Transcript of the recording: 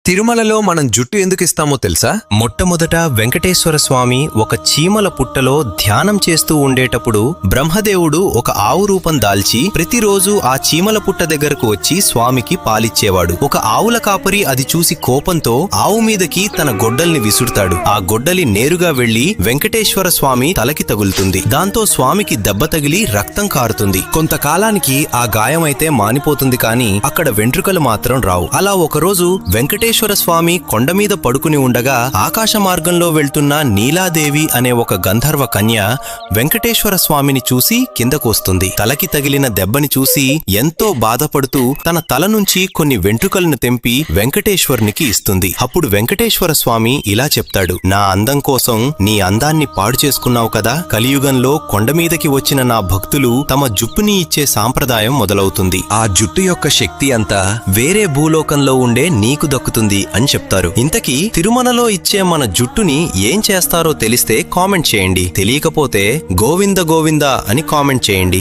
తిరుమలలో మనం జుట్టు ఎందుకు ఇస్తామో తెలుసా? మొట్టమొదట వెంకటేశ్వర స్వామి ఒక చీమల పుట్టలో ధ్యానం చేస్తూ ఉండేటప్పుడు బ్రహ్మదేవుడు ఒక ఆవు రూపం దాల్చి ప్రతిరోజు ఆ చీమల పుట్ట దగ్గరకు వచ్చి స్వామికి పాలిచ్చేవాడు. ఒక ఆవుల కాపరి అది చూసి కోపంతో ఆవు మీదకి తన గొడ్డల్ని విసురుతాడు. ఆ గొడ్డలి నేరుగా వెళ్లి వెంకటేశ్వర స్వామి తలకి తగులుతుంది. దాంతో స్వామికి దెబ్బ తగిలి రక్తం కారుతుంది. కొంతకాలానికి ఆ గాయమైతే మానిపోతుంది, కానీ అక్కడ వెంట్రుకలు మాత్రం రావు. అలా ఒకరోజు వెంకటేశ్వర స్వామి కొండ మీద పడుకుని ఉండగా ఆకాశ మార్గంలో వెళ్తున్న నీలాదేవి అనే ఒక గంధర్వ కన్య వెంకటేశ్వర స్వామిని చూసి కిందకు వస్తుంది. తలకి తగిలిన దెబ్బని చూసి ఎంతో బాధపడుతూ తన తల నుంచి కొన్ని వెంట్రుకలను తెంపి వెంకటేశ్వరునికి ఇస్తుంది. అప్పుడు వెంకటేశ్వర స్వామి ఇలా చెప్తాడు, నా అందం కోసం నీ అందాన్ని పాడు చేసుకున్నావు కదా, కలియుగంలో కొండమీదకి వచ్చిన నా భక్తులు తమ జుప్పుని ఇచ్చే సాంప్రదాయం మొదలవుతుంది. ఆ జుట్టు యొక్క శక్తి అంతా వేరే భూలోకంలో ఉండే నీకు దక్కుతుంది అని చెప్తారు. ఇంతకీ తిరుమలలో ఇచ్చే మన జుట్టుని ఏం చేస్తారో తెలిస్తే కామెంట్ చేయండి. తెలియకపోతే గోవింద గోవింద అని కామెంట్ చేయండి.